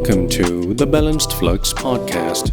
Welcome to the Balanced Flux podcast.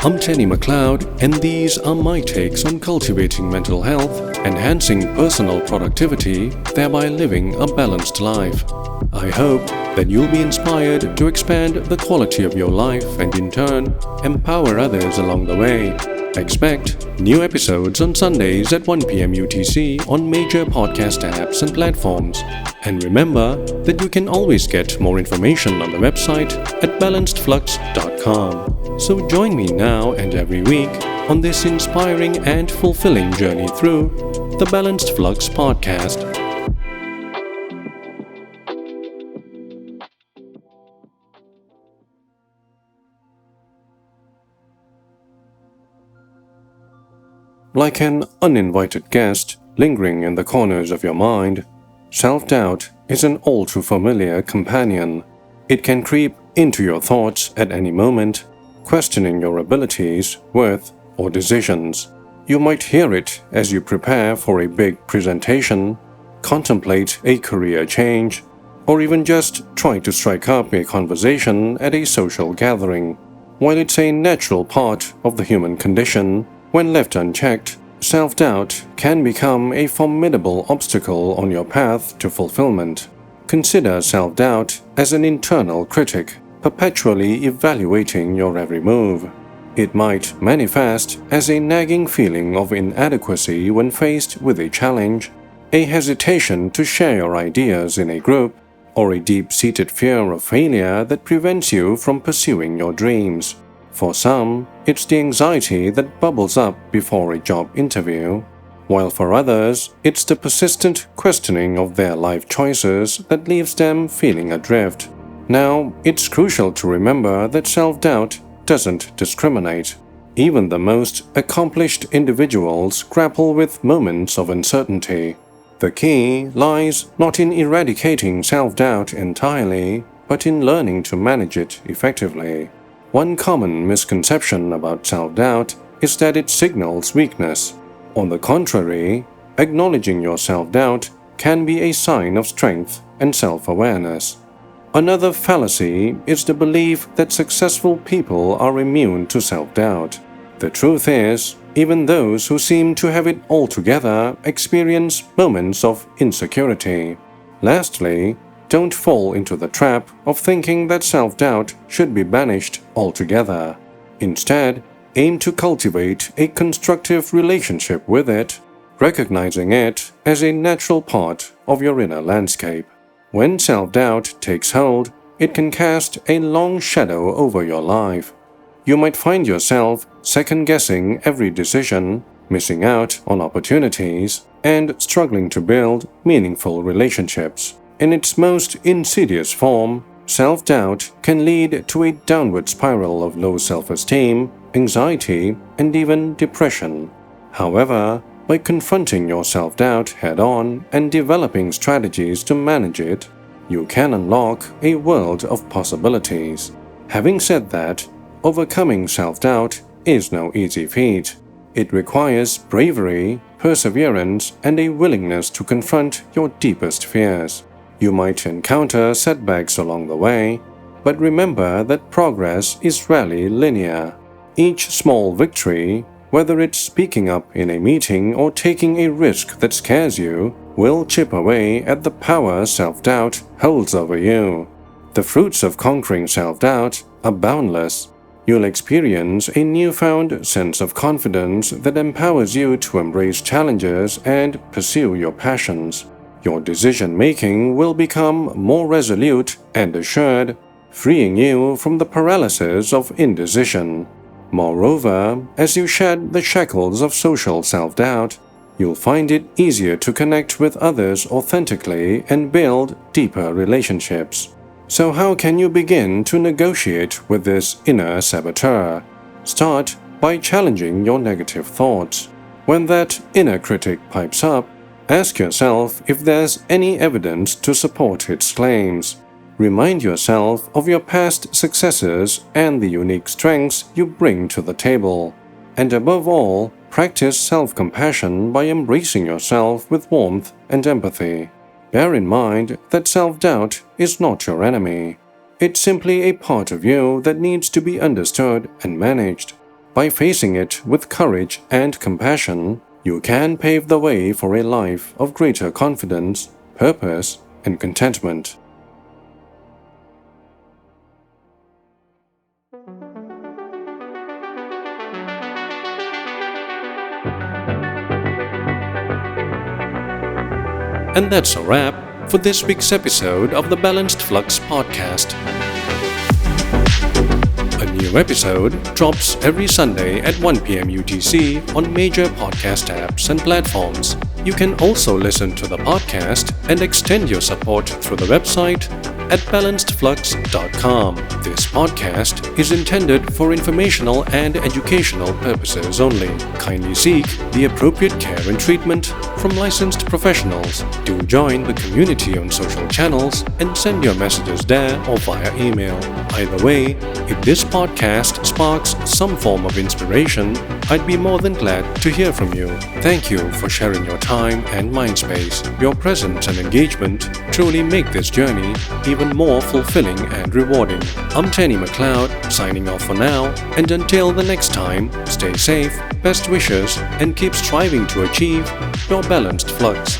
I'm Tenny McLeod, and these are my takes on cultivating mental health, enhancing personal productivity, thereby living a balanced life. I hope that you'll be inspired to expand the quality of your life and in turn, empower others along the way. Expect new episodes on Sundays at 1 p.m. UTC on major podcast apps and platforms. And remember that you can always get more information on the website at balancedflux.com. So join me now and every week on this inspiring and fulfilling journey through the Balanced Flux podcast. Like an uninvited guest lingering in the corners of your mind, self-doubt is an all too familiar companion. It can creep into your thoughts at any moment, questioning your abilities, worth, or decisions. You might hear it as you prepare for a big presentation, contemplate a career change, or even just try to strike up a conversation at a social gathering. While it's a natural part of the human condition, when left unchecked, self-doubt can become a formidable obstacle on your path to fulfillment. Consider self-doubt as an internal critic, perpetually evaluating your every move. It might manifest as a nagging feeling of inadequacy when faced with a challenge, a hesitation to share your ideas in a group, or a deep-seated fear of failure that prevents you from pursuing your dreams. For some, it's the anxiety that bubbles up before a job interview, while for others, it's the persistent questioning of their life choices that leaves them feeling adrift. Now, it's crucial to remember that self-doubt doesn't discriminate. Even the most accomplished individuals grapple with moments of uncertainty. The key lies not in eradicating self-doubt entirely, but in learning to manage it effectively. One common misconception about self-doubt is that it signals weakness. On the contrary, acknowledging your self-doubt can be a sign of strength and self-awareness. Another fallacy is the belief that successful people are immune to self-doubt. The truth is, even those who seem to have it all together experience moments of insecurity. Lastly, don't fall into the trap of thinking that self-doubt should be banished altogether. Instead, aim to cultivate a constructive relationship with it, recognizing it as a natural part of your inner landscape. When self-doubt takes hold, it can cast a long shadow over your life. You might find yourself second-guessing every decision, missing out on opportunities, and struggling to build meaningful relationships. In its most insidious form, self-doubt can lead to a downward spiral of low self-esteem, anxiety, and even depression. However, by confronting your self-doubt head-on and developing strategies to manage it, you can unlock a world of possibilities. Having said that, overcoming self-doubt is no easy feat. It requires bravery, perseverance, and a willingness to confront your deepest fears. You might encounter setbacks along the way, but remember that progress is rarely linear. Each small victory, whether it's speaking up in a meeting or taking a risk that scares you, will chip away at the power self-doubt holds over you. The fruits of conquering self-doubt are boundless. You'll experience a newfound sense of confidence that empowers you to embrace challenges and pursue your passions. Your decision-making will become more resolute and assured, freeing you from the paralysis of indecision. Moreover, as you shed the shackles of social self-doubt, you'll find it easier to connect with others authentically and build deeper relationships. So how can you begin to negotiate with this inner saboteur? Start by challenging your negative thoughts. When that inner critic pipes up, ask yourself if there's any evidence to support its claims. Remind yourself of your past successes and the unique strengths you bring to the table. And above all, practice self-compassion by embracing yourself with warmth and empathy. Bear in mind that self-doubt is not your enemy. It's simply a part of you that needs to be understood and managed. By facing it with courage and compassion, you can pave the way for a life of greater confidence, purpose, and contentment. And that's a wrap for this week's episode of the Balanced Flux podcast. A new episode drops every Sunday at 1 p.m. UTC on major podcast apps and platforms. You can also listen to the podcast and extend your support through the website at balancedflux.com. This podcast is intended for informational and educational purposes only. Kindly seek the appropriate care and treatment from licensed professionals. Do join the community on social channels and send your messages there or via email. Either way, if this podcast sparks some form of inspiration, I'd be more than glad to hear from you. Thank you for sharing your time and mind space. Your presence and engagement truly make this journey even more fulfilling and rewarding. I'm Tenny McLeod, signing off for now, and until the next time, stay safe, best wishes, and keep striving to achieve your balanced flux.